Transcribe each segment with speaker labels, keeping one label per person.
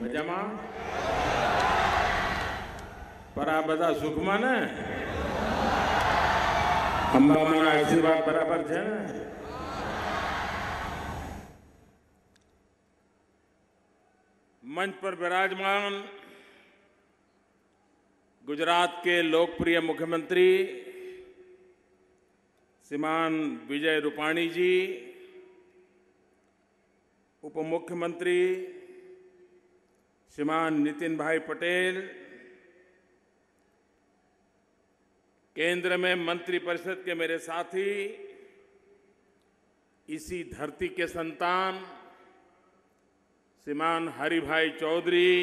Speaker 1: મજામાં પરા બધા સુખમાં ને અંબામાના આશીર્વાદ બરાબર છે ને मंच पर विराजमान गुजरात के लोकप्रिय मुख्यमंत्री श्रीमान विजय रूपाणी जी, उप मुख्यमंत्री श्रीमान नितिन भाई पटेल, केंद्र में मंत्रिपरिषद के मेरे साथी, इसी धरती के संतान श्रीमान हरिभाई चौधरी,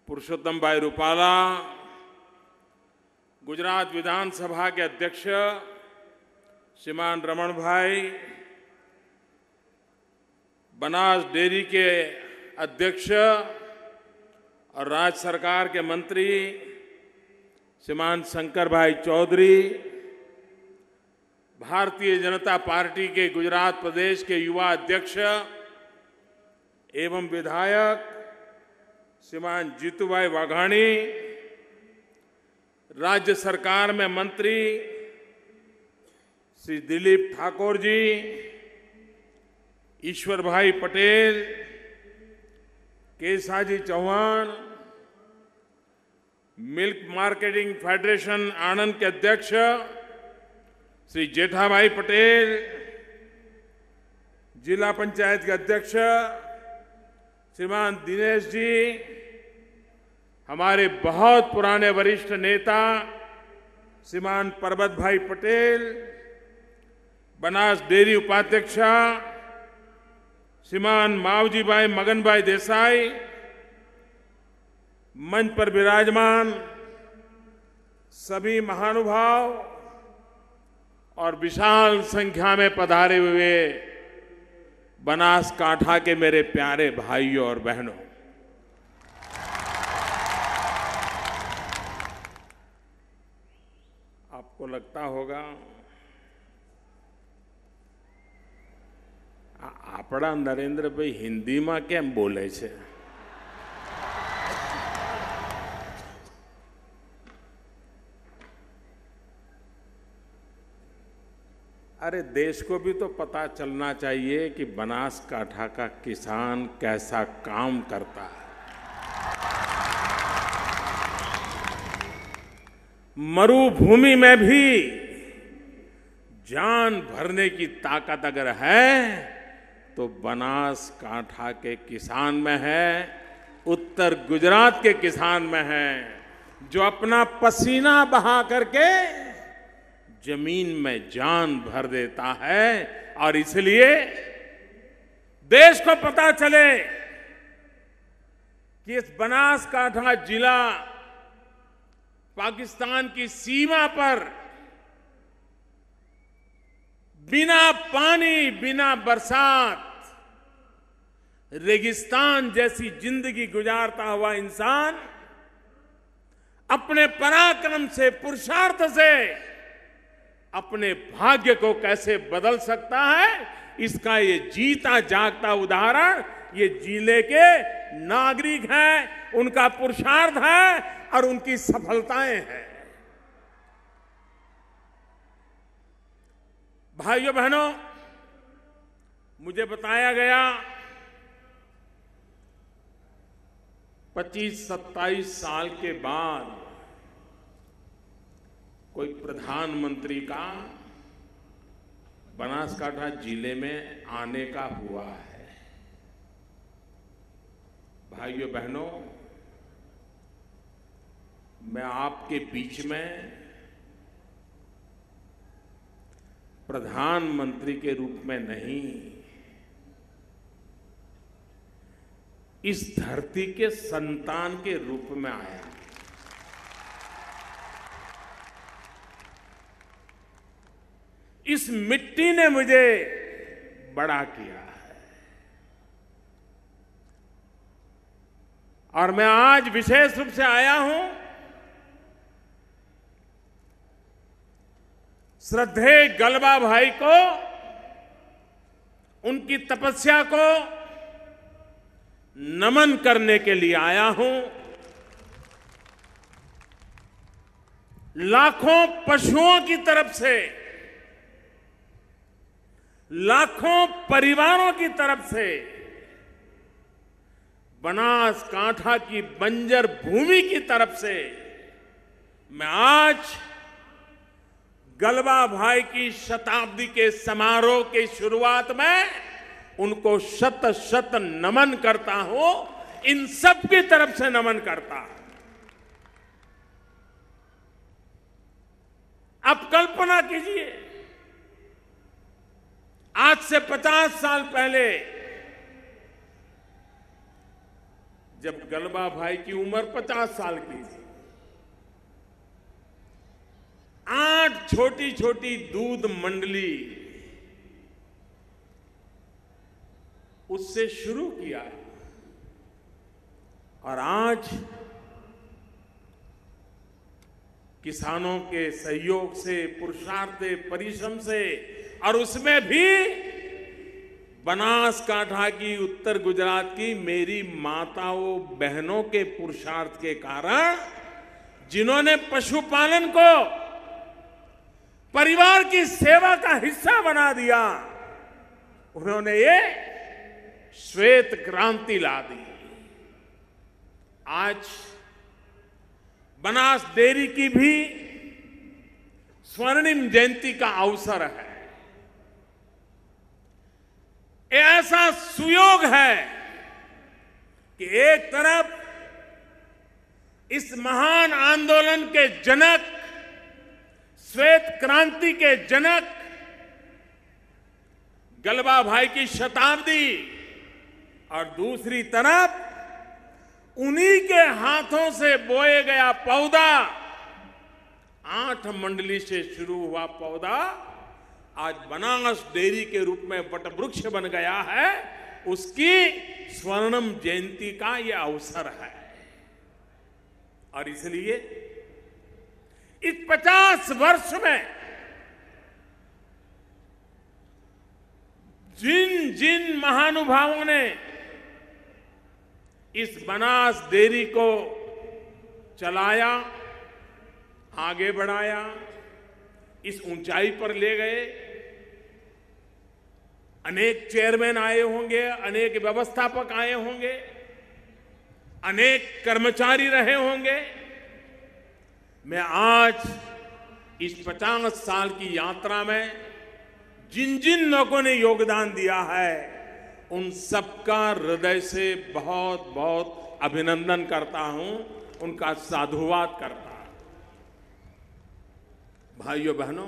Speaker 1: पुरुषोत्तम भाई रूपाला, गुजरात विधानसभा के अध्यक्ष श्रीमान रमण भाई, बनास डेयरी के अध्यक्ष और राज्य सरकार के मंत्री श्रीमान शंकर भाई चौधरी, भारतीय जनता पार्टी के गुजरात प्रदेश के युवा अध्यक्ष एवं विधायक श्रीमान जीतूभाई वाघाणी, राज्य सरकार में मंत्री श्री दिलीप ठाकुर जी, ईश्वर भाई Patel, Kesaji Chauhan, milk marketing federation Anand के अध्यक्ष श्री जेठाभाई पटेल, जिला पंचायत के अध्यक्ष श्रीमान दिनेश जी, हमारे बहुत पुराने वरिष्ठ नेता श्रीमान परबत भाई पटेल, बनास डेयरी उपाध्यक्षा श्रीमान मावजी भाई मगन भाई देसाई, मंच पर विराजमान सभी महानुभाव और विशाल संख्या में पधारे हुए बनासकांठा के मेरे प्यारे भाइयों और बहनों, आपको लगता होगा આપણા નરેન્દ્રભાઈ હિન્દીમાં કેમ બોલે છે? अरे देश को भी तो पता चलना चाहिए कि बनासकांठा का किसान कैसा काम करता है। मरुभूमि में भी जान भरने की ताकत अगर है तो बनासकांठा के किसान में है, उत्तर गुजरात के किसान में है, जो अपना पसीना बहा करके जमीन में जान भर देता है। और इसलिए देश को पता चले कि इस बनासकांठा जिला पाकिस्तान की सीमा पर बिना पानी, बिना बरसात, रेगिस्तान जैसी जिंदगी गुजारता हुआ इंसान अपने पराक्रम से, पुरुषार्थ से अपने भाग्य को कैसे बदल सकता है, इसका ये जीता जागता उदाहरण ये जिले के नागरिक हैं, उनका पुरुषार्थ है और उनकी सफलताएं हैं। भाइयों बहनों, मुझे बताया गया 25-27 साल के बाद कोई प्रधानमंत्री का बनासकांठा जिले में आने का हुआ है। भाइयों बहनों, मैं आपके बीच में प्रधानमंत्री के रूप में नहीं, इस धरती के संतान के रूप में आया। इस मिट्टी ने मुझे बड़ा किया है और मैं आज विशेष रूप से आया हूं श्रद्धेय गलबा भाई को, उनकी तपस्या को नमन करने के लिए आया हूं। लाखों पशुओं की तरफ से, लाखों परिवारों की तरफ से बनासकांठा की बंजर भूमि की तरफ से मैं आज गलबा भाई की शताब्दी के समारोह की शुरुआत में उनको शत शत नमन करता हूं। इन सब की तरफ से नमन करता हूं। अब कल्पना कीजिए, आज से 50 साल पहले जब गलबा भाई की उम्र 50 साल की थी, 8 छोटी छोटी दूध मंडली उससे शुरू किया और आज किसानों के सहयोग से, पुरुषार्थ से, परिश्रम से और उसमें भी बनासकांठा की, उत्तर गुजरात की मेरी माताओं बहनों के पुरुषार्थ के कारण, जिन्होंने पशुपालन को परिवार की सेवा का हिस्सा बना दिया, उन्होंने ये श्वेत क्रांति ला दी। आज बनास डेयरी की भी स्वर्णिम जयंती का अवसर है। ऐसा सुयोग है कि एक तरफ इस महान आंदोलन के जनक, श्वेत क्रांति के जनक गलबा भाई की शताब्दी और दूसरी तरफ उन्हीं के हाथों से बोए गया पौधा, 8 मंडली से शुरू हुआ पौधा आज बनास डेयरी के रूप में वटवृक्ष बन गया है। उसकी स्वर्णिम जयंती का यह अवसर है और इसलिए इस 50 वर्ष में जिन जिन महानुभावों ने इस बनास डेयरी को चलाया, आगे बढ़ाया, इस ऊंचाई पर ले गए, अनेक चेयरमैन आए होंगे, अनेक व्यवस्थापक आए होंगे, अनेक कर्मचारी रहे होंगे। मैं आज इस 50 साल की यात्रा में जिन जिन लोगों ने योगदान दिया है, उन सबका हृदय से बहुत बहुत अभिनंदन करता हूं, उनका साधुवाद करता हूं। भाइयों बहनों,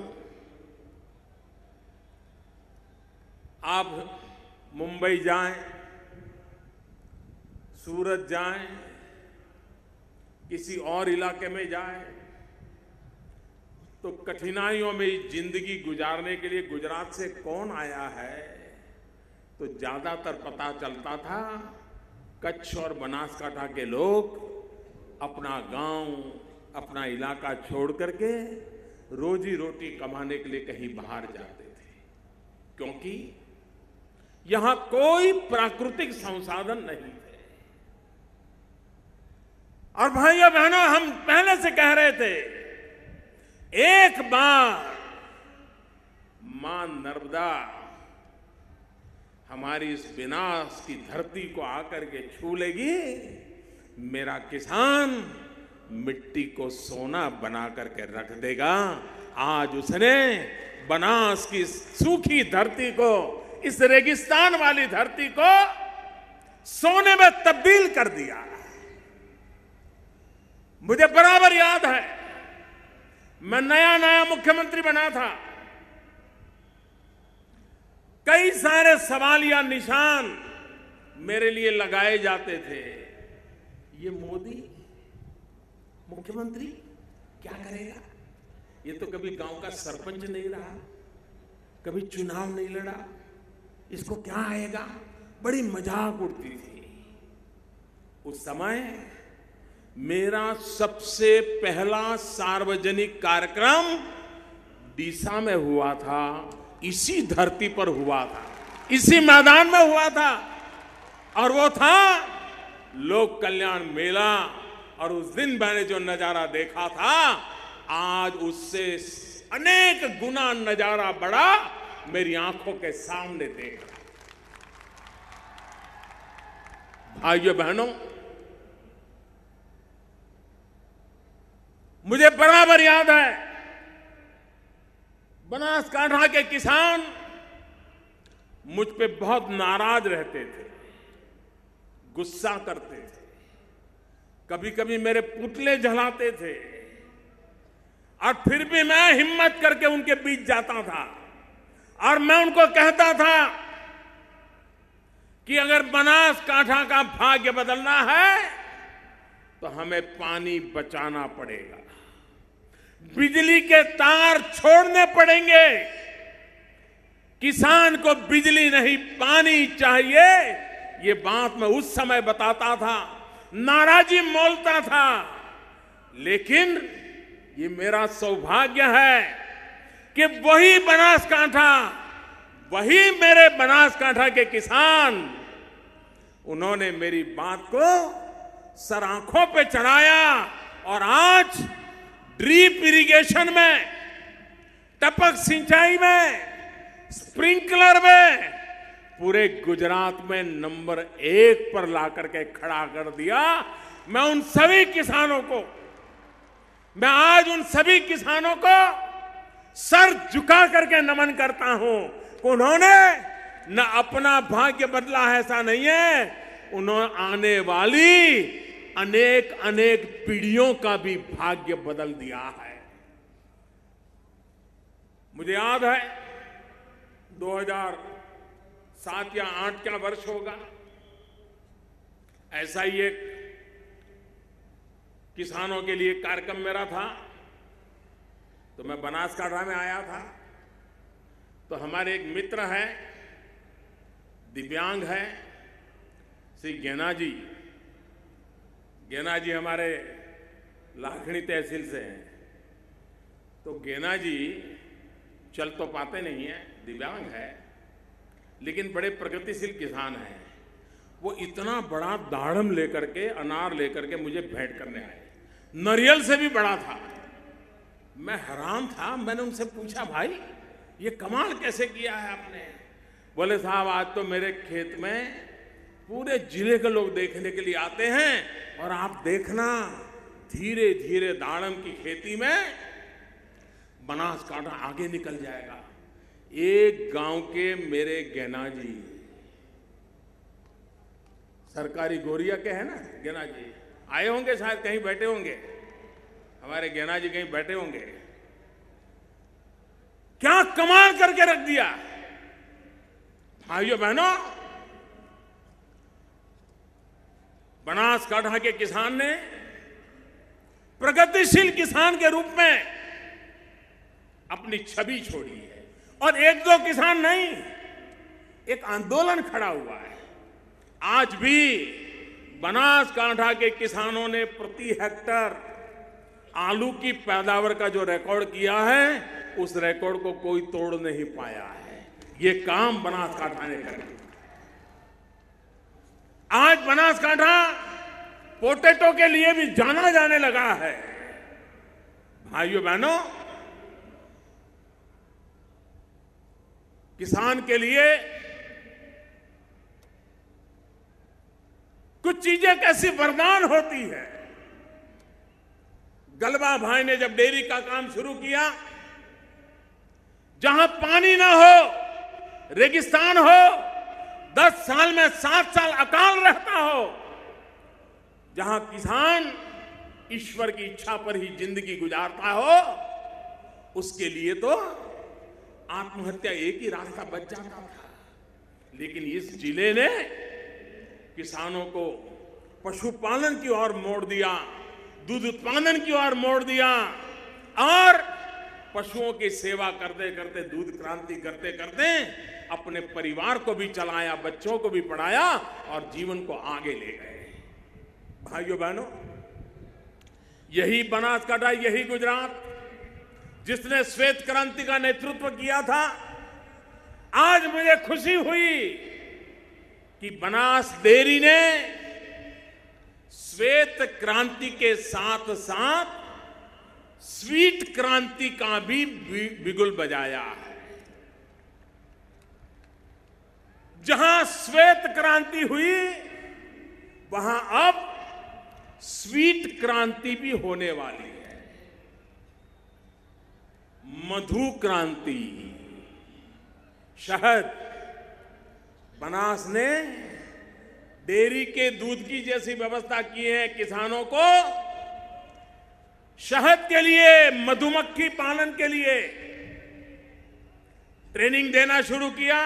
Speaker 1: आप मुंबई जाएं, सूरत जाएं, किसी और इलाके में जाएं, तो कठिनाइयों में जिंदगी गुजारने के लिए गुजरात से कौन आया है, तो ज्यादातर पता चलता था कच्छ और बनासकांठा के लोग अपना गांव, अपना इलाका छोड़ करके रोजी रोटी कमाने के लिए कहीं बाहर जाते थे, क्योंकि यहां कोई प्राकृतिक संसाधन नहीं थे। और भाइयों बहनों, हम पहले से कह रहे थे, एक बार मां नर्मदा हमारी इस विनाश की धरती को आकर के छू लेगी, मेरा किसान मिट्टी को सोना बना करके रख देगा। आज उसने बनास की सूखी धरती को, इस रेगिस्तान वाली धरती को सोने में तब्दील कर दिया। मुझे बराबर याद है, मैं नया नया मुख्यमंत्री बना था, कई सारे सवालिया निशान मेरे लिए लगाए जाते थे। ये मोदी मुख्यमंत्री क्या करेगा? ये तो कभी गांव का सरपंच नहीं रहा, कभी चुनाव नहीं लड़ा, इसको क्या आएगा? बड़ी मजाक उड़ती थी। उस समय मेरा सबसे पहला सार्वजनिक कार्यक्रम डीसा में हुआ था, इसी धरती पर हुआ था, इसी मैदान में हुआ था, और वो था लोक कल्याण मेला और उस दिन मैंने जो नजारा देखा था, आज उससे अनेक गुना नजारा बड़ा मेरी आंखों के सामने देख रहा। भाइयों बहनों, मुझे बराबर याद है बनासकांठा के किसान मुझ पे बहुत नाराज रहते थे, गुस्सा करते थे, कभी कभी मेरे पुतले जलाते थे, और फिर भी मैं हिम्मत करके उनके बीच जाता था और मैं उनको कहता था कि अगर बनासकांठा का भाग्य बदलना है तो हमें पानी बचाना पड़ेगा, बिजली के तार छोड़ने पड़ेंगे, किसान को बिजली नहीं पानी चाहिए। ये बात मैं उस समय बताता था, नाराजी मोलता था, लेकिन ये मेरा सौभाग्य है कि वही बनासकांठा, वही मेरे बनासकांठा के किसान, उन्होंने मेरी बात को सर आंखों पे चढ़ाया और आज ड्रिप इरिगेशन में, टपक सिंचाई में, स्प्रिंकलर में पूरे गुजरात में नंबर 1 पर लाकर के खड़ा कर दिया। मैं उन सभी किसानों को, मैं आज उन सभी किसानों को सर झुका करके नमन करता हूं। उन्होंने न अपना भाग्य बदला है ऐसा नहीं है, उन्होंने आने वाली अनेक अनेक पीढ़ियों का भी भाग्य बदल दिया है। मुझे याद है 2007 या 2008 का वर्ष होगा, ऐसा ही एक किसानों के लिए कार्यक्रम मेरा था, तो मैं बनासकांठा में आया था। तो हमारे एक मित्र हैं, दिव्यांग हैं, श्री गेना जी। गेना जी हमारे लाखनी तहसील से हैं। तो गेना जी चल तो पाते नहीं हैं, दिव्यांग है, लेकिन बड़े प्रगतिशील किसान हैं। वो इतना बड़ा दाढ़म लेकर के, अनार लेकर के मुझे भेंट करने आए, नारियल से भी बड़ा था। मैं हैरान था, मैंने उनसे पूछा, भाई ये कमाल कैसे किया है आपने? बोले साहब आज तो मेरे खेत में पूरे जिले के लोग देखने के लिए आते हैं और आप देखना धीरे धीरे दाड़म की खेती में बनासकांठा आगे निकल जाएगा। एक गांव के मेरे गेना जी, सरकारी गोरिया के हैं ना गेना जी, आए होंगे शायद, कहीं बैठे होंगे, हमारे गेना जी कहीं बैठे होंगे। क्या कमाल करके रख दिया भाइयों बहनों। बनासकांठा के किसान ने प्रगतिशील किसान के रूप में अपनी छवि छोड़ी है, और एक दो किसान नहीं, एक आंदोलन खड़ा हुआ है। आज भी बनासकांठा के किसानों ने प्रति हेक्टर आलू की पैदावार का जो रिकॉर्ड किया है, उस रिकॉर्ड को कोई तोड़ नहीं पाया है। ये काम बनासकांठा ने कर दिया। आज बनासकांठा पोटैटो के लिए भी जाना जाने लगा है। भाइयों बहनों, किसान के लिए कुछ चीजें कैसी वरदान होती है। गलबा भाई ने जब डेयरी का काम शुरू किया, जहां पानी ना हो, रेगिस्तान हो, 10 साल में 7 साल अकाल रहता हो, जहां किसान ईश्वर की इच्छा पर ही जिंदगी गुजारता हो, उसके लिए तो आत्महत्या एक ही रास्ता बच जाता था। लेकिन इस जिले ने किसानों को पशुपालन की ओर मोड़ दिया, दूध उत्पादन की ओर मोड़ दिया, और पशुओं की सेवा करते करते, दूध क्रांति करते करते अपने परिवार को भी चलाया, बच्चों को भी पढ़ाया और जीवन को आगे ले गए। भाइयों बहनों, यही बनासकांठा, यही गुजरात जिसने श्वेत क्रांति का नेतृत्व किया था, आज मुझे खुशी हुई कि बनास डेयरी ने श्वेत क्रांति के साथ साथ स्वीट क्रांति का भी बिगुल बजाया है। जहां श्वेत क्रांति हुई वहां अब स्वीट क्रांति भी होने वाली है। मधु क्रांति, शहद, बनास ने डेयरी के दूध की जैसी व्यवस्था की है। किसानों को शहद के लिए, मधुमक्खी पालन के लिए ट्रेनिंग देना शुरू किया।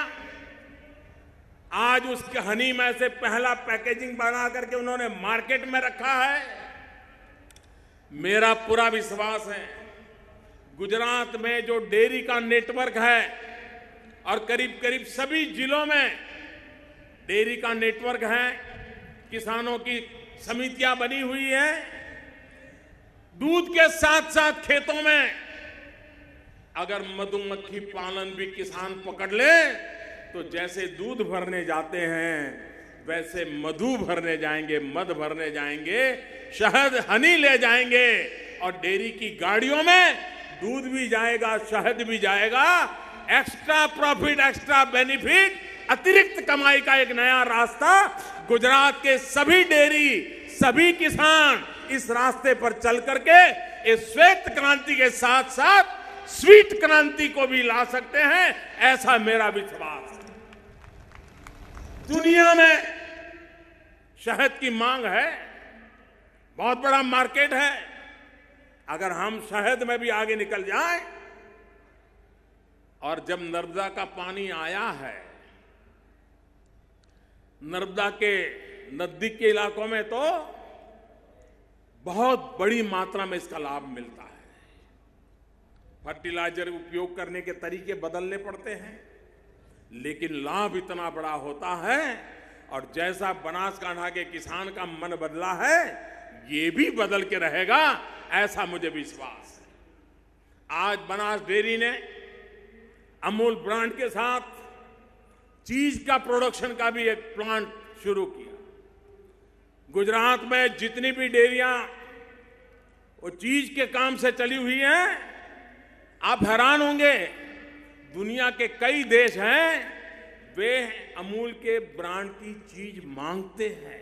Speaker 1: आज उसके हनी में से पहला पैकेजिंग बना करके उन्होंने मार्केट में रखा है। मेरा पूरा विश्वास है गुजरात में जो डेयरी का नेटवर्क है और करीब करीब सभी जिलों में डेयरी का नेटवर्क है, किसानों की समितियां बनी हुई हैं। दूध के साथ साथ खेतों में अगर मधुमक्खी पालन भी किसान पकड़ ले तो जैसे दूध भरने जाते हैं वैसे मधु भरने जाएंगे, मध भरने जाएंगे, शहद, हनी ले जाएंगे और डेयरी की गाड़ियों में दूध भी जाएगा, शहद भी जाएगा। एक्स्ट्रा प्रॉफिट, एक्स्ट्रा बेनिफिट, अतिरिक्त कमाई का एक नया रास्ता गुजरात के सभी डेयरी, सभी किसान इस रास्ते पर चल करके इस श्वेत क्रांति के साथ साथ स्वीट क्रांति को भी ला सकते हैं, ऐसा मेरा विश्वास है। दुनिया में शहद की मांग है, बहुत बड़ा मार्केट है। अगर हम शहद में भी आगे निकल जाएं, और जब नर्मदा का पानी आया है, नर्मदा के नजदीक के इलाकों में तो बहुत बड़ी मात्रा में इसका लाभ मिलता है। फर्टिलाइजर उपयोग करने के तरीके बदलने पड़ते हैं, लेकिन लाभ इतना बड़ा होता है। और जैसा बनासकांठा के किसान का मन बदला है, ये भी बदल के रहेगा, ऐसा मुझे विश्वास है। आज बनास डेयरी ने अमूल ब्रांड के साथ चीज का प्रोडक्शन का भी एक प्लांट शुरू किया। गुजरात में जितनी भी डेयरियां वो चीज के काम से चली हुई हैं, आप हैरान होंगे, दुनिया के कई देश हैं वे अमूल के ब्रांड की चीज मांगते हैं।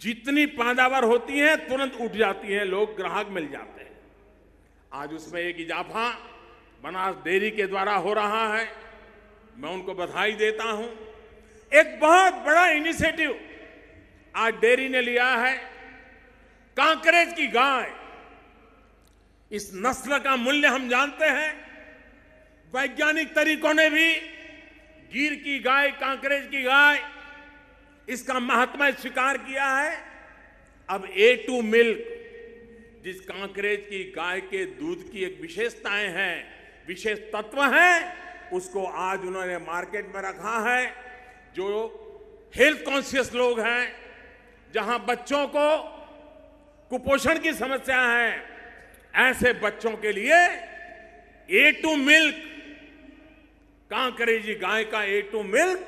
Speaker 1: जितनी पैदावार होती है तुरंत उठ जाती है, लोग ग्राहक मिल जाते हैं। आज उसमें एक इजाफा बनास डेयरी के द्वारा हो रहा है, मैं उनको बधाई देता हूं। एक बहुत बड़ा इनिशिएटिव आज डेयरी ने लिया है। कांकरेज की गाय, इस नस्ल का मूल्य हम जानते हैं, वैज्ञानिक तरीकों ने भी गिर की गाय, कांकरेज की गाय, इसका महत्व स्वीकार किया है। अब A2 मिल्क, जिस कांकरेज की गाय के दूध की एक विशेषताएं हैं, विशेष तत्व हैं, उसको आज उन्होंने मार्केट में रखा है। जो हेल्थ कॉन्शियस लोग हैं, जहां बच्चों को कुपोषण की समस्या है, ऐसे बच्चों के लिए A2 मिल्क, कांकरेजी गाय का A2 मिल्क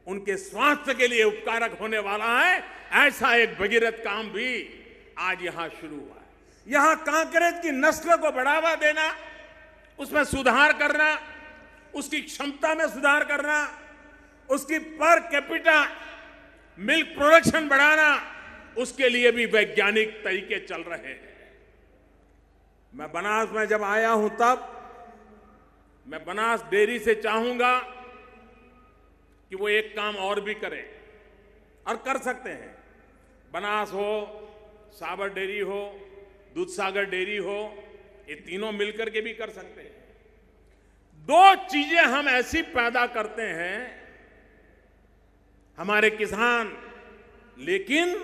Speaker 1: उनके स्वास्थ्य के लिए उपकारक होने वाला है। ऐसा एक भगीरथ काम भी आज यहां शुरू हुआ है। यहां कांकरेज की नस्ल को बढ़ावा देना, उसमें सुधार करना, उसकी क्षमता में सुधार करना, उसकी पर कैपिटा मिल्क प्रोडक्शन बढ़ाना, उसके लिए भी वैज्ञानिक तरीके चल रहे हैं। मैं बनास में जब आया हूं तब मैं बनास डेयरी से चाहूंगा कि वो एक काम और भी करें, और कर सकते हैं। बनास हो, साबर डेयरी हो, दूधसागर डेयरी हो, ये तीनों मिलकर के भी कर सकते हैं। दो चीजें हम ऐसी पैदा करते हैं हमारे किसान, लेकिन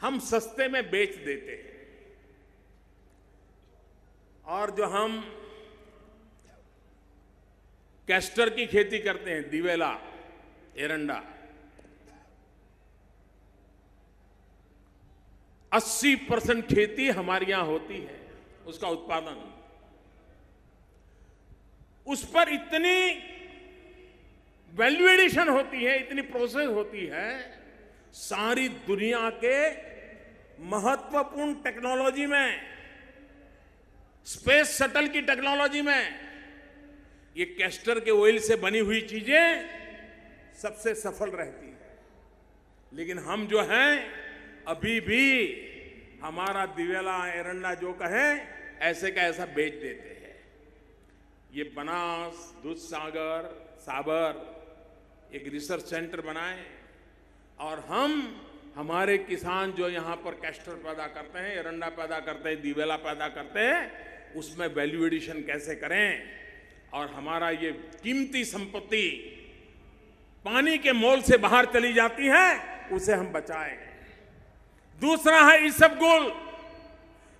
Speaker 1: हम सस्ते में बेच देते हैं। और जो हम कैस्टर की खेती करते हैं, दिवेला, एरंडा, 80% खेती हमारे यहां होती है, उसका उत्पादन। उस पर इतनी वैल्यू एडिशन होती है, इतनी प्रोसेस होती है, सारी दुनिया के महत्वपूर्ण टेक्नोलॉजी में, स्पेस शटल की टेक्नोलॉजी में ये कैस्टर के ऑयल से बनी हुई चीजें सबसे सफल रहती है। लेकिन हम जो हैं अभी भी हमारा दिवेला एरंडा जो कहे ऐसे का ऐसा बेच देते हैं। ये बनास, दूधसागर, साबर एक रिसर्च सेंटर बनाए और हमारे किसान जो यहाँ पर कैस्टर पैदा करते हैं, एरंडा पैदा करते हैं, दिवेला पैदा करते हैं, उसमें वैल्यू एडिशन कैसे करें और हमारा ये कीमती संपत्ति पानी के मोल से बाहर चली जाती है उसे हम बचाएं। दूसरा है इसबगोल।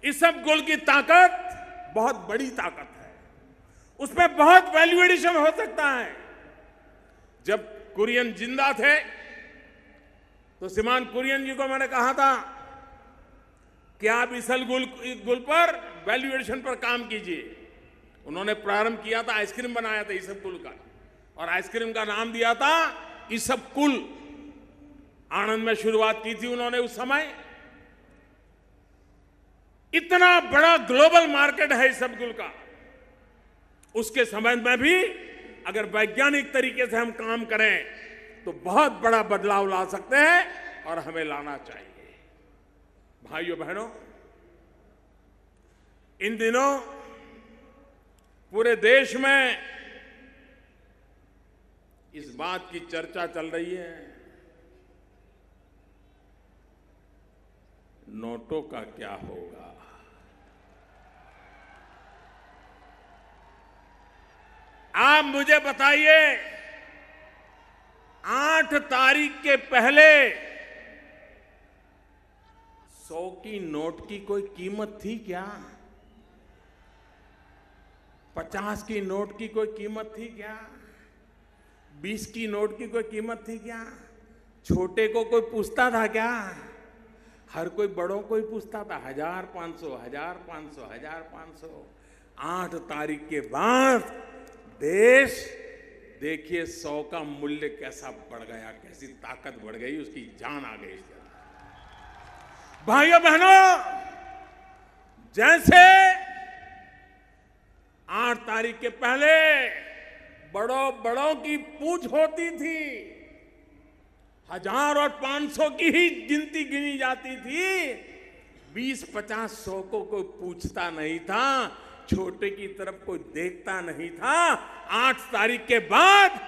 Speaker 1: इसबगोल की ताकत बहुत बड़ी ताकत है, उसमें बहुत वैल्यू एडिशन हो सकता है। जब कुरियन जिंदा थे तो श्रीमान कुरियन जी को मैंने कहा था कि आप इसबगोल पर वैल्यू एडिशन पर काम कीजिए। उन्होंने प्रारंभ किया था, आइसक्रीम बनाया था इसबगोल का और आइसक्रीम का नाम दिया था इसबकुल। आनंद में शुरुआत की थी उन्होंने उस समय। इतना बड़ा ग्लोबल मार्केट है इसबगोल का, उसके संबंध में भी अगर वैज्ञानिक तरीके से हम काम करें तो बहुत बड़ा बदलाव ला सकते हैं और हमें लाना चाहिए। भाइयों बहनों, इन दिनों पूरे देश में इस बात की चर्चा चल रही है, नोटों का क्या होगा। आप मुझे बताइए, 8 तारीख के पहले 100 की नोट की कोई कीमत थी क्या? 50 की नोट की कोई कीमत थी क्या? 20 की नोट की कोई कीमत थी क्या? छोटे को कोई पूछता था क्या? हर कोई बड़ों को ही पूछता था 1500, 1500, 1500। 8 तारीख के बाद देश देखिए 100 का मूल्य कैसा बढ़ गया, कैसी ताकत बढ़ गई, उसकी जान आ गई। भाइयों बहनों, जैसे 8 तारीख के पहले बड़ों की पूछ होती थी, 1000 और 500 की ही गिनती गिनी जाती थी, 20, 50, 100 को कोई पूछता नहीं था, छोटे की तरफ कोई देखता नहीं था। 8 तारीख के बाद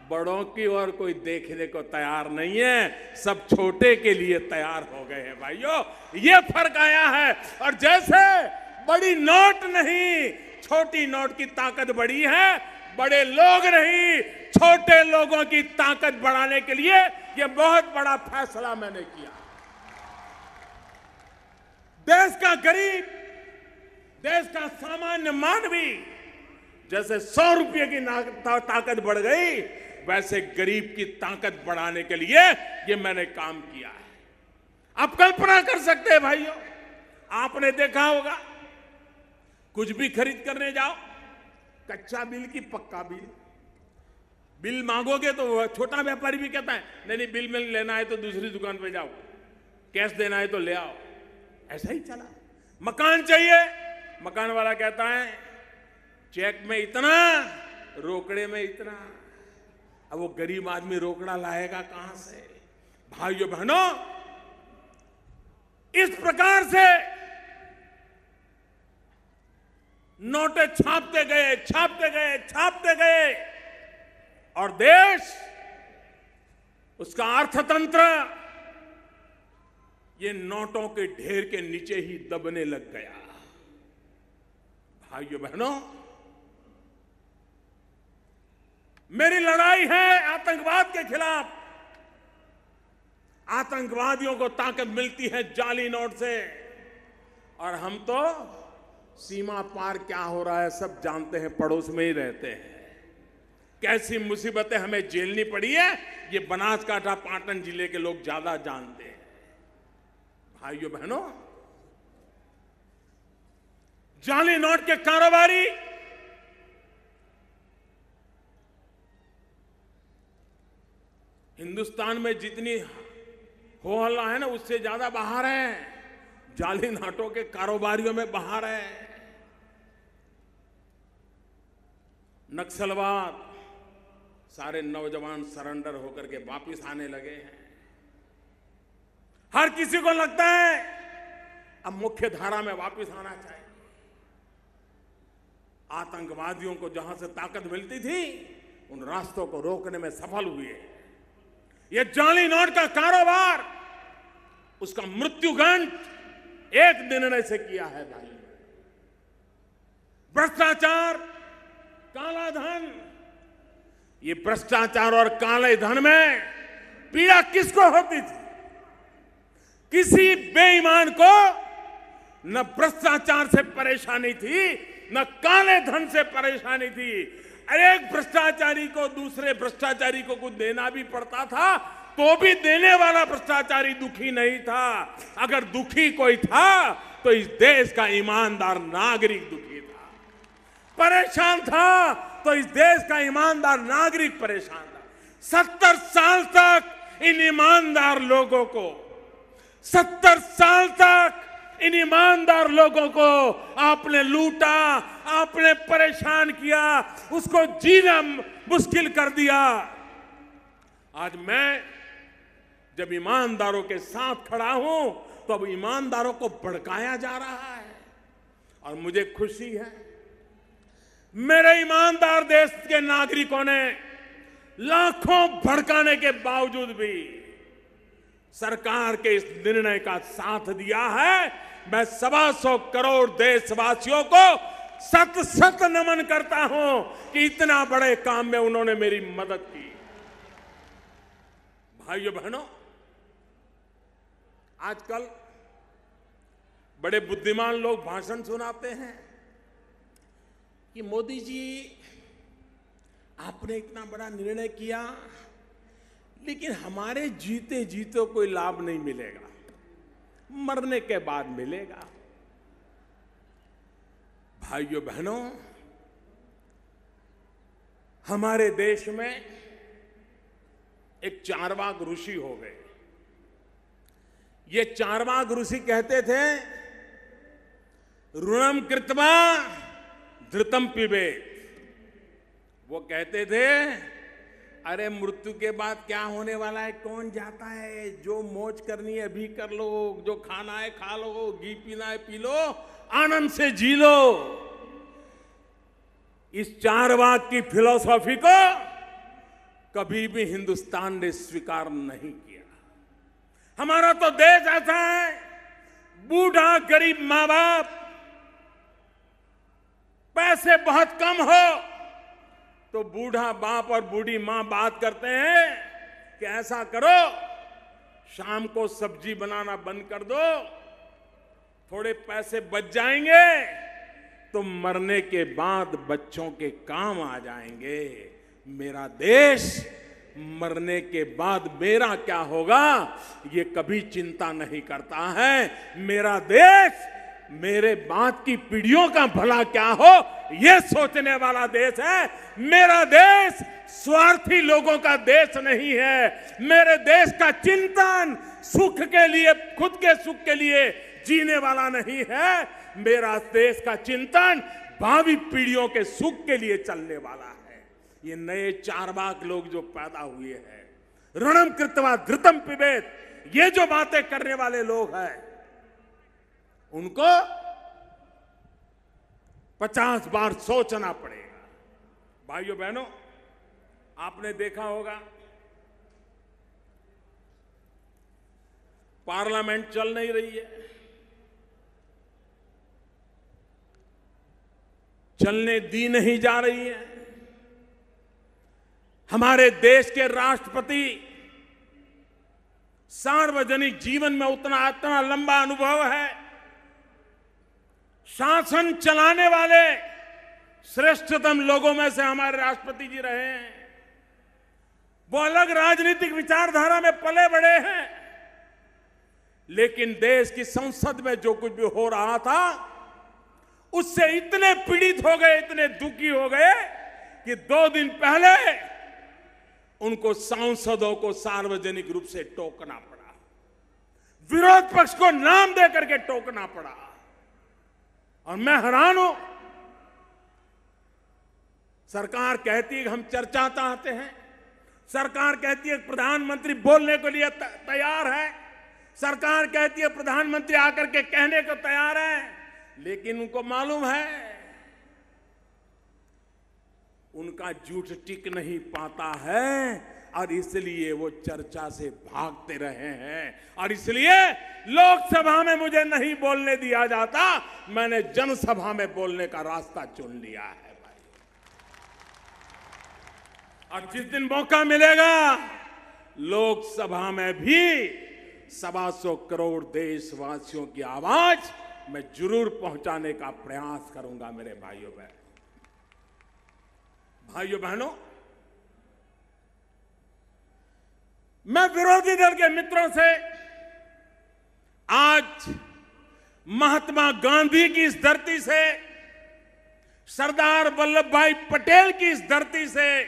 Speaker 1: बड़ों की ओर कोई देखने को तैयार नहीं है, सब छोटे के लिए तैयार हो गए हैं। भाइयों, ये फर्क आया है। और जैसे बड़ी नोट नहीं, छोटी नोट की ताकत बड़ी है, बड़े लोग नहीं, छोटे लोगों की ताकत बढ़ाने के लिए ये बहुत बड़ा फैसला मैंने किया। देश का गरीब, देश का सामान्य मानवी, जैसे 100 रुपये की ताकत बढ़ गई, वैसे गरीब की ताकत बढ़ाने के लिए ये मैंने काम किया है। आप कल्पना कर सकते हैं भाइयों, आपने देखा होगा कुछ भी खरीद करने जाओ, कच्चा बिल की पक्का बिल, बिल मांगोगे तो छोटा व्यापारी भी कहता है नहीं बिल में लेना है तो दूसरी दुकान पे जाओ, कैश देना है तो ले आओ। ऐसा ही चला। मकान चाहिए, मकान वाला कहता है चेक में इतना, रोकड़े में इतना। अब वो गरीब आदमी रोकड़ा लाएगा कहां से? भाइयों बहनों, इस प्रकार से नोटें छापते गए, छापते गए, छापते गए और देश, उसका अर्थतंत्र ये नोटों के ढेर के नीचे ही दबने लग गया। भाइयों बहनों, मेरी लड़ाई है आतंकवाद के खिलाफ। आतंकवादियों को ताकत मिलती है जाली नोट से, और हम तो सीमा पार क्या हो रहा है सब जानते हैं, पड़ोस में ही रहते हैं। कैसी मुसीबतें हमें झेलनी पड़ी है ये बनासकांठा पाटन जिले के लोग ज्यादा जानते हैं। भाइयों बहनों, जाली नोट के कारोबारी हिंदुस्तान में जितनी हो हल्ला है ना, उससे ज्यादा बाहर है, जाली नोटों के कारोबारियों में बाहर है। नक्सलवाद, सारे नौजवान सरेंडर होकर के वापस आने लगे हैं। हर किसी को लगता है अब मुख्य धारा में वापस आना चाहिए। आतंकवादियों को जहां से ताकत मिलती थी, उन रास्तों को रोकने में सफल हुए। ये जाली नोट का कारोबार, उसका मृत्युगंठ एक निर्णय से किया है भाई। भ्रष्टाचार, काला धन, ये भ्रष्टाचार और काले धन में पीड़ा किसको होती थी? किसी बेईमान को न भ्रष्टाचार से परेशानी थी, न काले धन से परेशानी थी। एक भ्रष्टाचारी को दूसरे भ्रष्टाचारी को कुछ देना भी पड़ता था, तो भी देने वाला भ्रष्टाचारी दुखी नहीं था। अगर दुखी कोई था तो इस देश का ईमानदार नागरिक दुखी था। परेशान था तो इस देश का ईमानदार नागरिक परेशान था। 70 साल तक इन ईमानदार लोगों को, 70 साल तक इन ईमानदार लोगों को आपने लूटा, आपने परेशान किया, उसको जीना मुश्किल कर दिया। आज मैं जब ईमानदारों के साथ खड़ा हूं तो अब ईमानदारों को भड़काया जा रहा है और मुझे खुशी है। मेरे ईमानदार देश के नागरिकों ने लाखों भड़काने के बावजूद भी सरकार के इस निर्णय का साथ दिया है। मैं 125 करोड़ देशवासियों को सत सत नमन करता हूं कि इतना बड़े काम में उन्होंने मेरी मदद की। भाइयों बहनों, आजकल बड़े बुद्धिमान लोग भाषण सुनाते हैं कि मोदी जी आपने इतना बड़ा निर्णय किया, लेकिन हमारे जीते जीते कोई लाभ नहीं मिलेगा, मरने के बाद मिलेगा। भाइयों बहनों, हमारे देश में एक चारवाक ऋषि हो गए। ये चारवाक ऋषि कहते थे, ऋणम कृत्वा धृतम पिबेत। वो कहते थे, अरे मृत्यु के बाद क्या होने वाला है कौन जाता है, जो मौज करनी है अभी कर लो, जो खाना है खा लो, घी पीना है पी लो, आनंद से जी लो। इस चारवाक की फिलॉसफी को कभी भी हिंदुस्तान ने स्वीकार नहीं किया। हमारा तो देश ऐसा है, बूढ़ा गरीब मां बाप, पैसे बहुत कम हो तो बूढ़ा बाप और बूढ़ी मां बात करते हैं कि ऐसा करो, शाम को सब्जी बनाना बंद कर दो, थोड़े पैसे बच जाएंगे तो मरने के बाद बच्चों के काम आ जाएंगे। मेरा देश मरने के बाद मेरा क्या होगा ये कभी चिंता नहीं करता है। मेरा देश मेरे बाद की पीढ़ियों का भला क्या हो ये सोचने वाला देश है। मेरा देश स्वार्थी लोगों का देश नहीं है। मेरे देश का चिंतन सुख के लिए, खुद के सुख के लिए जीने वाला नहीं है। मेरा देश का चिंतन भावी पीढ़ियों के सुख के लिए चलने वाला है। ये नए चारवाक लोग जो पैदा हुए हैं, ऋणम कृत्वा धृतम पिबेत, ये जो बातें करने वाले लोग हैं, उनको 50 बार सोचना पड़ेगा। भाइयों बहनों, आपने देखा होगा पार्लियामेंट चल नहीं रही है, चलने दी नहीं जा रही है। हमारे देश के राष्ट्रपति सार्वजनिक जीवन में उतना लंबा अनुभव है, शासन चलाने वाले श्रेष्ठतम लोगों में से हमारे राष्ट्रपति जी रहे हैं। वो अलग राजनीतिक विचारधारा में पले बड़े हैं, लेकिन देश की संसद में जो कुछ भी हो रहा था उससे इतने पीड़ित हो गए, इतने दुखी हो गए कि 2 दिन पहले उनको सांसदों को सार्वजनिक रूप से टोकना पड़ा। विरोध पक्ष को नाम देकर के टोकना पड़ा। और मैं हैरान हूं, सरकार कहती है कि हम चर्चा चाहते हैं, सरकार कहती है प्रधानमंत्री बोलने के लिए तैयार है, सरकार कहती है प्रधानमंत्री आकर के कहने को तैयार है, लेकिन उनको मालूम है उनका झूठ टिक नहीं पाता है और इसलिए वो चर्चा से भागते रहे हैं। और इसलिए लोकसभा में मुझे नहीं बोलने दिया जाता, मैंने जनसभा में बोलने का रास्ता चुन लिया है भाई। और जिस दिन मौका मिलेगा लोकसभा में भी 125 करोड़ देशवासियों की आवाज मैं जरूर पहुंचाने का प्रयास करूंगा। मेरे भाइयों बहनों, मैं विरोधी दल के मित्रों से आज महात्मा गांधी की इस धरती से, सरदार वल्लभ भाई पटेल की इस धरती से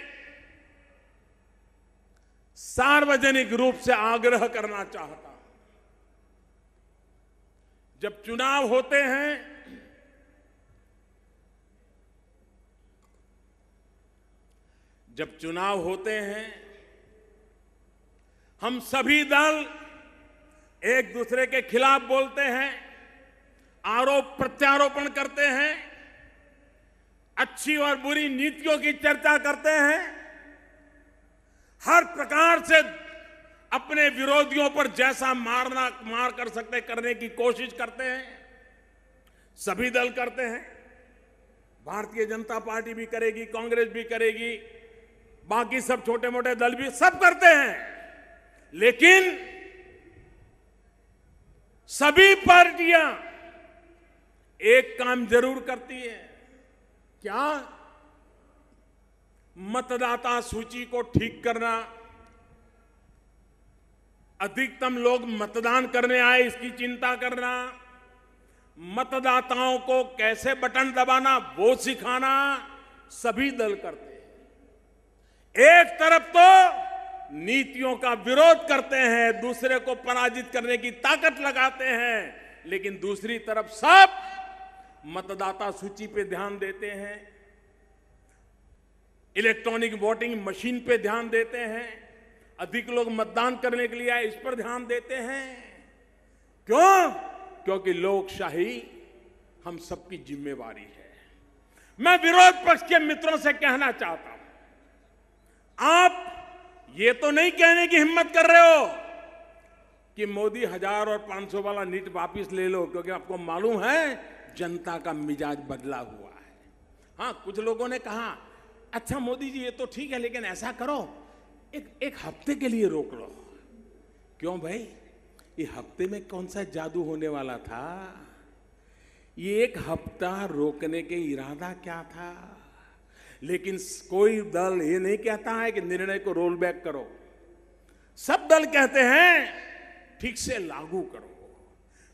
Speaker 1: सार्वजनिक रूप से आग्रह करना चाहता हूं। जब चुनाव होते हैं, हम सभी दल एक दूसरे के खिलाफ बोलते हैं, आरोप प्रत्यारोपण करते हैं, अच्छी और बुरी नीतियों की चर्चा करते हैं, हर प्रकार से अपने विरोधियों पर जैसा मार कर सकते करने की कोशिश करते हैं। सभी दल करते हैं, भारतीय जनता पार्टी भी करेगी, कांग्रेस भी करेगी, बाकी सब छोटे मोटे दल भी सब करते हैं। लेकिन सभी पार्टियां एक काम जरूर करती है, क्या? मतदाता सूची को ठीक करना, अधिकतम लोग मतदान करने आए इसकी चिंता करना, मतदाताओं को कैसे बटन दबाना वो सिखाना सभी दल करते हैं। एक तरफ तो नीतियों का विरोध करते हैं, दूसरे को पराजित करने की ताकत लगाते हैं, लेकिन दूसरी तरफ सब मतदाता सूची पे ध्यान देते हैं, इलेक्ट्रॉनिक वोटिंग मशीन पे ध्यान देते हैं, अधिक लोग मतदान करने के लिए आए इस पर ध्यान देते हैं। क्यों? क्योंकि लोकशाही हम सबकी जिम्मेवारी है। मैं विरोध पक्ष के मित्रों से कहना चाहता हूं, आप ये तो नहीं कहने की हिम्मत कर रहे हो कि मोदी 1000 और 500 वाला नीट वापिस ले लो, क्योंकि आपको मालूम है जनता का मिजाज बदला हुआ है। हाँ, कुछ लोगों ने कहा अच्छा मोदी जी ये तो ठीक है, लेकिन ऐसा करो एक हफ्ते के लिए रोक लो। क्यों भाई? ये हफ्ते में कौन सा जादू होने वाला था? ये एक हफ्ता रोकने के इरादा क्या था? लेकिन कोई दल ये नहीं कहता है कि निर्णय को रोल बैक करो, सब दल कहते हैं ठीक से लागू करो।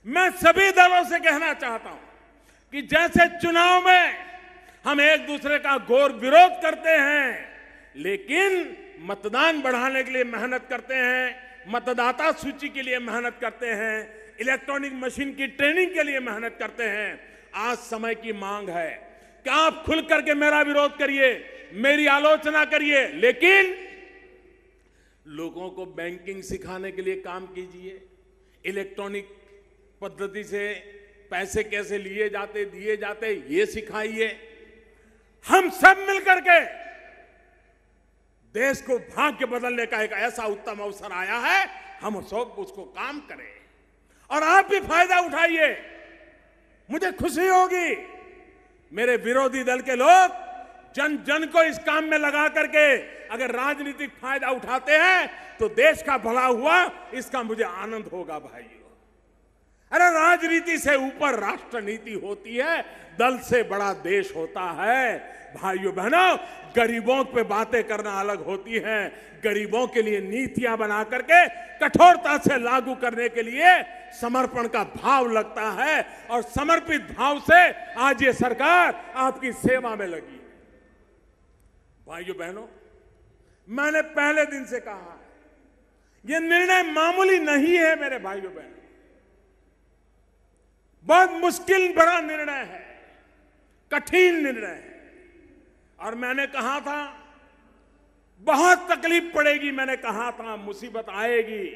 Speaker 1: मैं सभी दलों से कहना चाहता हूं कि जैसे चुनाव में हम एक दूसरे का घोर विरोध करते हैं, लेकिन मतदान बढ़ाने के लिए मेहनत करते हैं, मतदाता सूची के लिए मेहनत करते हैं, इलेक्ट्रॉनिक मशीन की ट्रेनिंग के लिए मेहनत करते हैं। आज समय की मांग है कि आप खुल करके मेरा विरोध करिए, मेरी आलोचना करिए, लेकिन लोगों को बैंकिंग सिखाने के लिए काम कीजिए, इलेक्ट्रॉनिक पद्धति से पैसे कैसे लिए जाते दिए जाते ये सिखाइए। हम सब मिलकर के देश को भाग्य बदलने का एक ऐसा उत्तम अवसर आया है, हम सब उसको काम करें और आप भी फायदा उठाइए। मुझे खुशी होगी मेरे विरोधी दल के लोग जन जन को इस काम में लगा करके अगर राजनीतिक फायदा उठाते हैं तो देश का भला हुआ, इसका मुझे आनंद होगा भाइयों। अरे राजनीति से ऊपर राष्ट्र नीति होती है, दल से बड़ा देश होता है। भाइयों बहनों, गरीबों पे बातें करना अलग होती है, गरीबों के लिए नीतियां बना करके कठोरता से लागू करने के लिए समर्पण का भाव लगता है, और समर्पित भाव से आज ये सरकार आपकी सेवा में लगी है। भाइयों बहनों, मैंने पहले दिन से कहा है, ये निर्णय मामूली नहीं है मेरे भाइयों बहनों। बहुत मुश्किल बड़ा निर्णय है, कठिन निर्णय है। और मैंने कहा था बहुत तकलीफ पड़ेगी, मैंने कहा था मुसीबत आएगी।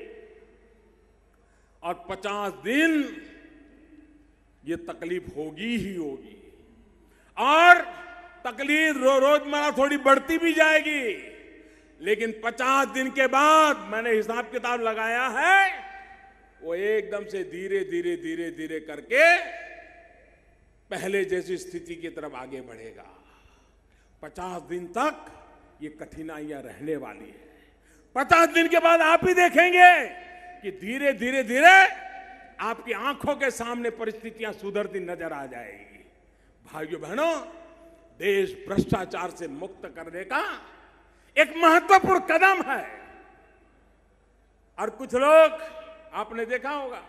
Speaker 1: और 50 दिन ये तकलीफ होगी ही होगी, और तकलीफ रोजमर्रा थोड़ी बढ़ती भी जाएगी। लेकिन 50 दिन के बाद मैंने हिसाब किताब लगाया है, वो एकदम से धीरे धीरे धीरे धीरे करके पहले जैसी स्थिति की तरफ आगे बढ़ेगा। 50 दिन तक ये कठिनाइयां रहने वाली है। 50 दिन के बाद आप ही देखेंगे कि धीरे धीरे धीरे आपकी आंखों के सामने परिस्थितियां सुधरती नजर आ जाएगी। भाइयों बहनों, देश भ्रष्टाचार से मुक्त करने का एक महत्वपूर्ण कदम है। और कुछ लोग, आपने देखा होगा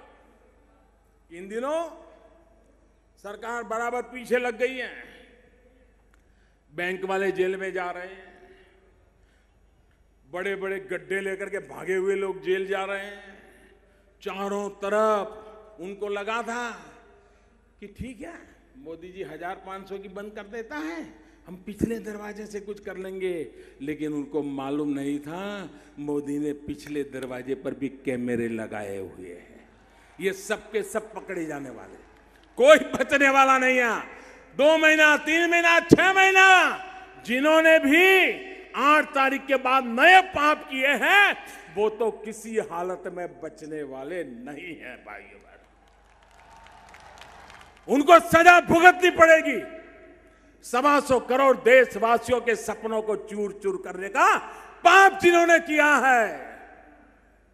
Speaker 1: इन दिनों सरकार बराबर पीछे लग गई है। बैंक वाले जेल में जा रहे हैं, बड़े बड़े गड्ढे लेकर के भागे हुए लोग जेल जा रहे हैं। चारों तरफ उनको लगा था कि ठीक है, मोदी जी 1500 की बंद कर देता है, हम पिछले दरवाजे से कुछ कर लेंगे। लेकिन उनको मालूम नहीं था मोदी ने पिछले दरवाजे पर भी कैमरे लगाए हुए हैं। ये सब के सब पकड़े जाने वाले, कोई बचने वाला नहीं है। 2 महीना, 3 महीना, 6 महीना, जिन्होंने भी 8 तारीख के बाद नए पाप किए हैं, वो तो किसी हालत में बचने वाले नहीं है। भाइयों बहनों, उनको सजा भुगतनी पड़ेगी। 125 करोड़ देशवासियों के सपनों को चूर चूर करने का पाप जिन्होंने किया है,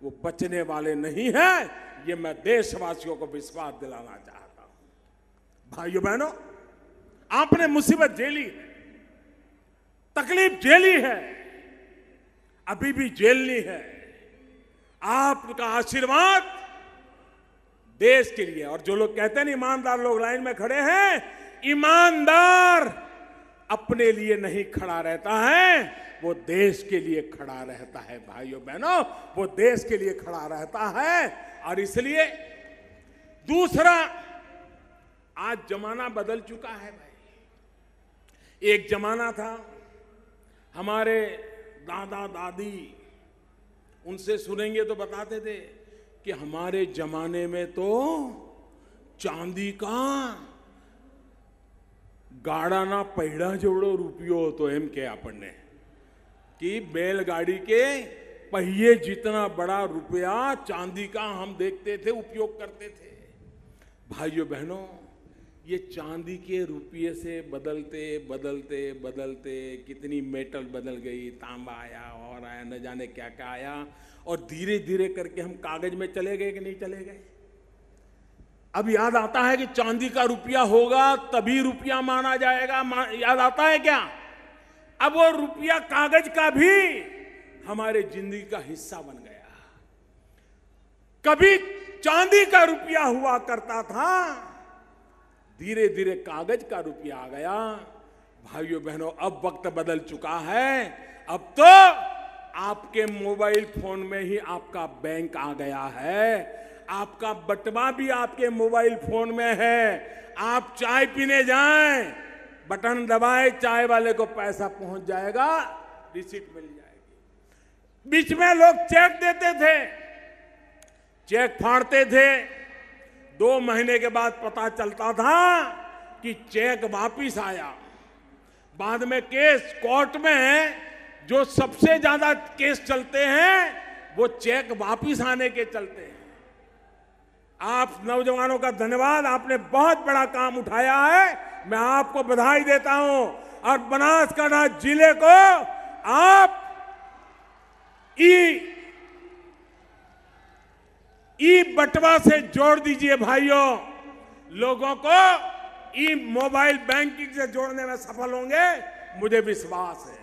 Speaker 1: वो बचने वाले नहीं है। ये मैं देशवासियों को विश्वास दिलाना चाहता हूं। भाइयों बहनों, आपने मुसीबत झेली है, तकलीफ झेली है, अभी भी झेलनी है। आपका आशीर्वाद देश के लिए, और जो लोग कहते हैं ना ईमानदार लोग लाइन में खड़े हैं, ईमानदार अपने लिए नहीं खड़ा रहता है, वो देश के लिए खड़ा रहता है। भाइयों बहनों, वो देश के लिए खड़ा रहता है। और इसलिए दूसरा, आज जमाना बदल चुका है भाई। एक जमाना था, हमारे दादा दादी, उनसे सुनेंगे तो बताते थे कि हमारे जमाने में तो चांदी का गाड़ा पहिड़ा जोड़ो रुपयो तो एम के आपने कि बैलगाड़ी के पहिए जितना बड़ा रुपया चांदी का हम देखते थे, उपयोग करते थे। भाइयों बहनों, ये चांदी के रुपये से बदलते बदलते बदलते कितनी मेटल बदल गई, तांबा आया और आया, न जाने क्या क्या आया, और धीरे धीरे करके हम कागज में चले गए कि नहीं चले गए। अब याद आता है कि चांदी का रुपया होगा तभी रुपया माना जाएगा, याद आता है क्या? अब वो रुपया कागज का भी हमारे जिंदगी का हिस्सा बन गया। कभी चांदी का रुपया हुआ करता था, धीरे धीरे कागज का रुपया आ गया। भाइयों बहनों, अब वक्त बदल चुका है। अब तो आपके मोबाइल फोन में ही आपका बैंक आ गया है, आपका बटवा भी आपके मोबाइल फोन में है। आप चाय पीने जाएं, बटन दबाए, चाय वाले को पैसा पहुंच जाएगा, रिसीट मिल जाएगी। बीच में लोग चेक देते थे, चेक फाड़ते थे, 2 महीने के बाद पता चलता था कि चेक वापिस आया। बाद में केस कोर्ट में जो सबसे ज्यादा केस चलते हैं वो चेक वापिस आने के चलते हैं। आप नौजवानों का धन्यवाद, आपने बहुत बड़ा काम उठाया है, मैं आपको बधाई देता हूं। और बनासकांठा जिले को आप ई बटवा से जोड़ दीजिए। भाइयों, लोगों को ई मोबाइल बैंकिंग से जोड़ने में सफल होंगे, मुझे विश्वास है।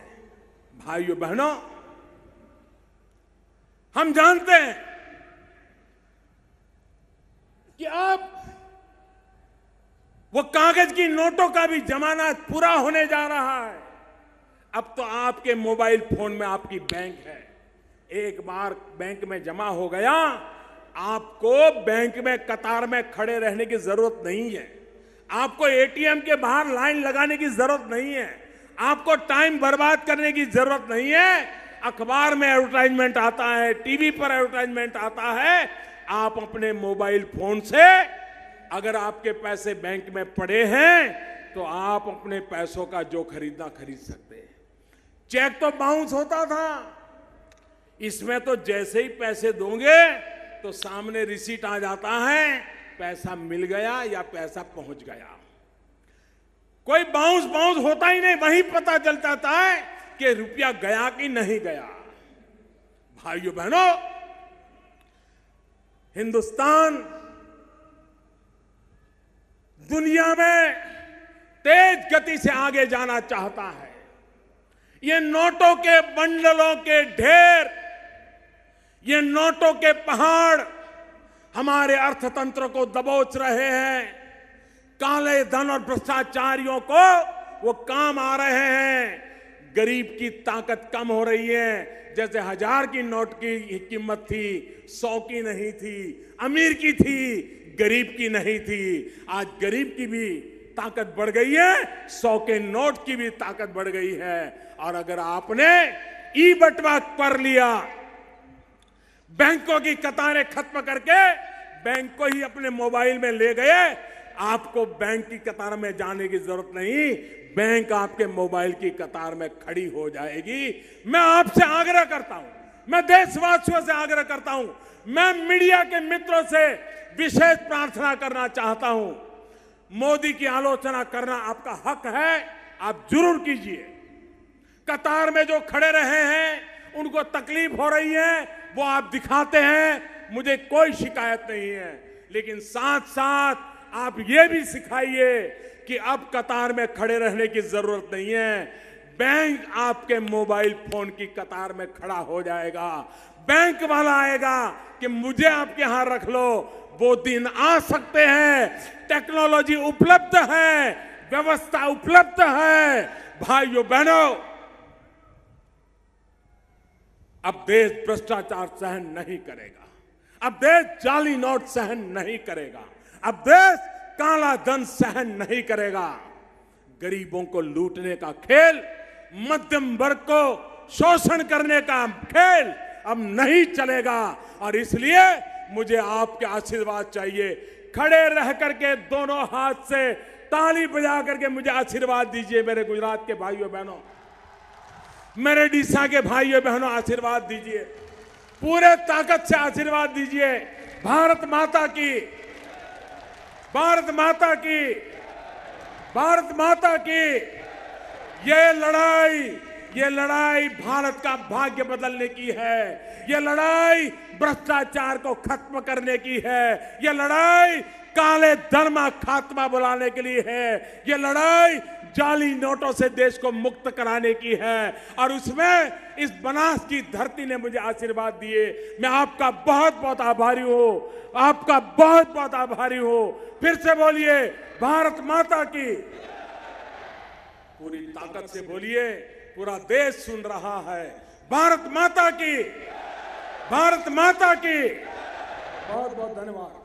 Speaker 1: भाइयों बहनों, हम जानते हैं कि अब वो कागज की नोटों का भी जमाना पूरा होने जा रहा है। अब तो आपके मोबाइल फोन में आपकी बैंक है। एक बार बैंक में जमा हो गया, आपको बैंक में कतार में खड़े रहने की जरूरत नहीं है, आपको एटीएम के बाहर लाइन लगाने की जरूरत नहीं है, आपको टाइम बर्बाद करने की जरूरत नहीं है। अखबार में एडवर्टाइजमेंट आता है, टीवी पर एडवर्टाइजमेंट आता है, आप अपने मोबाइल फोन से अगर आपके पैसे बैंक में पड़े हैं तो आप अपने पैसों का जो खरीदना खरीद सकते हैं। चेक तो बाउंस होता था, इसमें तो जैसे ही पैसे दोगे तो सामने रिसीट आ जाता है, पैसा मिल गया या पैसा पहुंच गया। कोई बाउंस होता ही नहीं, वहीं पता चल जाता है कि रुपया गया कि नहीं गया। भाइयों बहनों, हिंदुस्तान दुनिया में तेज गति से आगे जाना चाहता है। ये नोटों के बंडलों के ढेर, ये नोटों के पहाड़ हमारे अर्थतंत्र को दबोच रहे हैं। काले धन और भ्रष्टाचारियों को वो काम आ रहे हैं। गरीब की ताकत कम हो रही है। जैसे 1000 की नोट की कीमत थी, 100 की नहीं थी, अमीर की थी, गरीब की नहीं थी। आज गरीब की भी ताकत बढ़ गई है, 100 के नोट की भी ताकत बढ़ गई है। और अगर आपने ई बटवा कर लिया, बैंकों की कतारें खत्म करके बैंक को ही अपने मोबाइल में ले गए, आपको बैंक की कतार में जाने की जरूरत नहीं, बैंक आपके मोबाइल की कतार में खड़ी हो जाएगी। मैं आपसे आग्रह करता हूं, मैं देशवासियों से आग्रह करता हूं, मैं मीडिया के मित्रों से विशेष प्रार्थना करना चाहता हूं। मोदी की आलोचना करना आपका हक है, आप जरूर कीजिए। कतार में जो खड़े रहे हैं, उनको तकलीफ हो रही है, वो आप दिखाते हैं, मुझे कोई शिकायत नहीं है। लेकिन साथ साथ आप ये भी सिखाइए कि अब कतार में खड़े रहने की जरूरत नहीं है, बैंक आपके मोबाइल फोन की कतार में खड़ा हो जाएगा। बैंक वाला आएगा कि मुझे आपके यहां रख लो, वो दिन आ सकते हैं। टेक्नोलॉजी उपलब्ध है, व्यवस्था उपलब्ध है। भाइयों बहनों, अब देश भ्रष्टाचार सहन नहीं करेगा, अब देश जाली नोट सहन नहीं करेगा, अब देश काला धन सहन नहीं करेगा। गरीबों को लूटने का खेल, मध्यम वर्ग को शोषण करने का खेल अब नहीं चलेगा। और इसलिए मुझे आपके आशीर्वाद चाहिए। खड़े रह करके दोनों हाथ से ताली बजा करके मुझे आशीर्वाद दीजिए। मेरे गुजरात के भाइयों बहनों, मेरे डीसा के भाइयों बहनों, आशीर्वाद दीजिए, पूरे ताकत से आशीर्वाद दीजिए। भारत माता की, भारत माता की, भारत माता की। ये लड़ाई भारत का भाग्य बदलने की है। ये लड़ाई भ्रष्टाचार को खत्म करने की है। ये लड़ाई काले धन का खात्मा बुलाने के लिए है। ये लड़ाई जाली नोटों से देश को मुक्त कराने की है। और उसमें इस बनास की धरती ने मुझे आशीर्वाद दिए। मैं आपका बहुत बहुत आभारी हूं, आपका बहुत बहुत आभारी हूं। फिर से बोलिए, भारत माता की। पूरी ताकत से बोलिए, पूरा देश सुन रहा है। भारत माता की, भारत माता की। बहुत बहुत धन्यवाद।